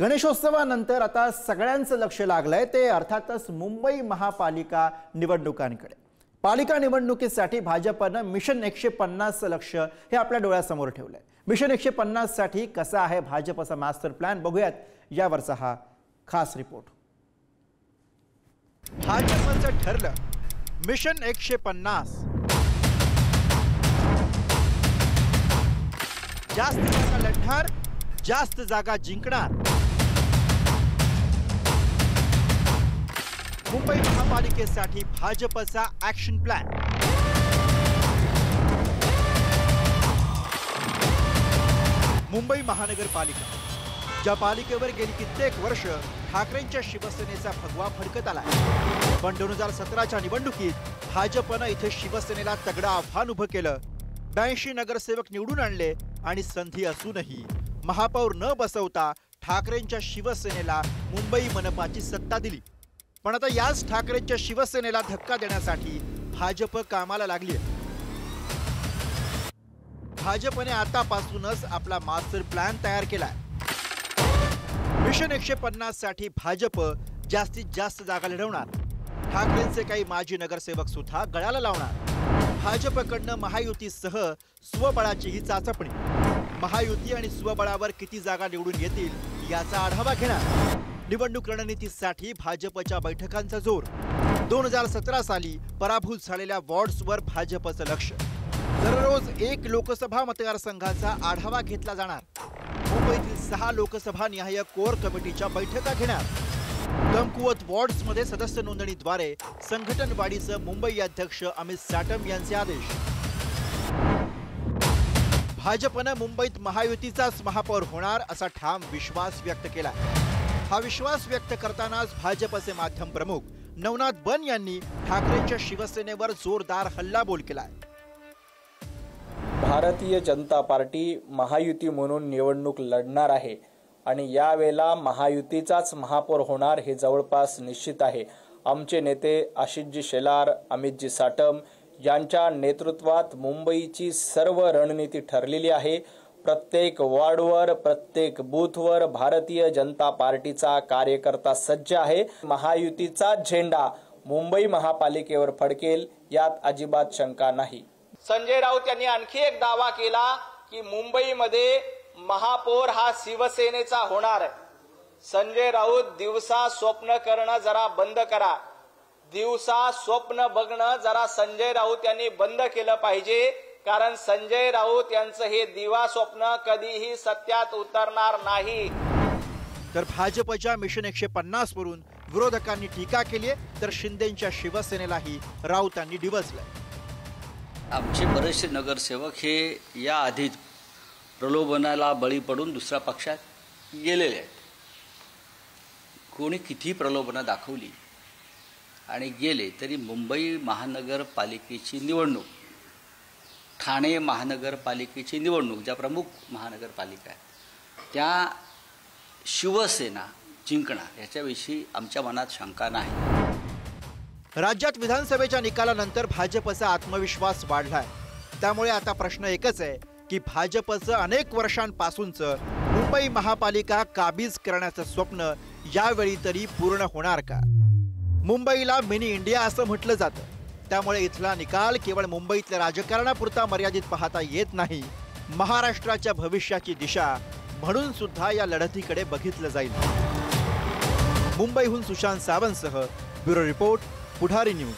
गणेशोत्सवानंतर आता सगळ्यांचं लक्ष लागलंय ते अर्थातच मुंबई महापालिका निवडणुकांकडे। पालिका निवडणुकीसाठी भाजपने मिशन 150 लक्ष्य हे आपल्या डोळ्यासमोर ठेवलंय। मिशन 150 साठी कसा आहे भाजपचा मास्टर प्लॅन बघूयात यावरचा हा खास रिपोर्ट। भाजपचं ठरलं मिशन 150। जास्त जागा लढणार, जास्त जागा जिंकणार। मुंबई महापालिकेसाठी भाजपचा ऍक्शन प्लॅन। मुंबई महानगरपालिका, ज्या पालिकेवर गेली कित्येक वर्ष ठाकरेंच्या शिवसेनेचा भगवा फडकत आलाय, पण 2017च्या निवडणुकीत भाजपने इथे शिवसेनेला तगडं आव्हान उभं केलं। 82 नगरसेवक निवडून आणले आणि संधी असूनही महापौर न बसवता ठाकरेंच्या शिवसेनेला मुंबई मनपाची सत्ता दिली। पण आता याच ठाकरेंच्या शिवसेनेला धक्का देण्यासाठी भाजप कामाला लागली आहे। भाजपने आतापासूनच आपला मास्टर प्लॅन तयार केलाय। मिशन 150 साठी भाजप जास्तीत जास्त जागा लढवणार। ठाकरेंचे काही माजी नगरसेवक सुद्धा गळाला लावणार। भाजपकडनं महायुतीसह स्वबळाचीही चाचपणी। महायुती आणि स्वबळावर किती जागा निवडून येतील याचा आढावा घेणार। निवडणूक रणनीतीसाठी भाजपच्या बैठकांचा जोर। 2017 साली पराभूत झालेल्या वॉर्ड्सवर भाजपचं लक्ष। दररोज एक लोकसभा मतदारसंघाचा आढावा घेतला जाणार। मुंबईतील 6 लोकसभा निहाय कोर कमिटीच्या बैठका घेणार। कमकुवत वॉर्ड्समध्ये सदस्य नोंदणीद्वारे संघटन वाढीचं मुंबई अध्यक्ष अमित साटम यांचे आदेश। भाजपने मुंबईत महायुतीचाच महापौर होणार असा ठाम विश्वास व्यक्त केला। हा विश्वास व्यक्त करतानाच भाजपचे माध्यम प्रमुख नवनाथ बन यांनी ठाकरेंच्या शिवसेनेवर जोरदार हल्लाबोल केलाय। भारतीय जनता पार्टी महायुती म्हणून निवडणूक लढणार आहे आणि यावेळेला महायुतीचाच महापौर होणार हे जवळपास निश्चित आहे। आमचे नेते आशिषजी शेलार, अमितजी साटम यांच्या नेतृत्वात मुंबईची सर्व रणनीती ठरलेली आहे। प्रत्येक वॉर्डवर, प्रत्येक बूथवर भारतीय जनता पार्टीचा कार्यकर्ता सज्ज आहे। महायुतीचा झेंडा मुंबई महापालिकेवर फडकेल यात अजिबात शंका नाही। संजय राऊत यांनी आणखी एक दावा केला की मुंबईमध्ये महापौर हा शिवसेनेचा होणार आहे। संजय राऊत, दिवसा स्वप्न करणं जरा बंद करा। दिवसा स्वप्न बघणं जरा संजय राऊत यांनी बंद केलं पाहिजे, कारण संजय राऊत यांचं हे दिवा स्वप्न कधीही सत्यात उतरणार नाही। तर भाजपच्या मिशन 150 वरून विरोधकांनी टीका केली, तर शिंदेंच्या शिवसेनेलाही राऊतांनी डिवचलंय। आमचे बरेचसे नगरसेवक हे या आधीच प्रलोभनाला बळी पडून दुसऱ्या पक्षात गेलेले आहेत। कोणी किती प्रलोभनं दाखवली आणि गेले तरी मुंबई महानगरपालिकेची निवडणूक, ठाणे महानगरपालिकेची निवडणूक, ज्या प्रमुख महानगरपालिका आहेत त्या शिवसेना जिंकणार याच्याविषयी आमच्या मनात शंका नाही। राज्यात विधानसभेच्या निकालानंतर भाजपचा आत्मविश्वास वाढलाय। त्यामुळे आता प्रश्न एकच आहे की भाजपचं अनेक वर्षांपासूनचं मुंबई महापालिका काबीज करण्याचं स्वप्न यावेळी तरी पूर्ण होणार का? मुंबईला मिनी इंडिया असं म्हटलं जातं, त्यामुळे इथला निकाल केवळ मुंबईतल्या राजकारणापुरता मर्यादित पाहता येत नाही। महाराष्ट्राच्या भविष्याची दिशा म्हणून सुद्धा या लढतीकडे बघितलं जाईल। मुंबईहून सुशांत सावंतसह ब्युरो रिपोर्ट, पुढारी न्यूज।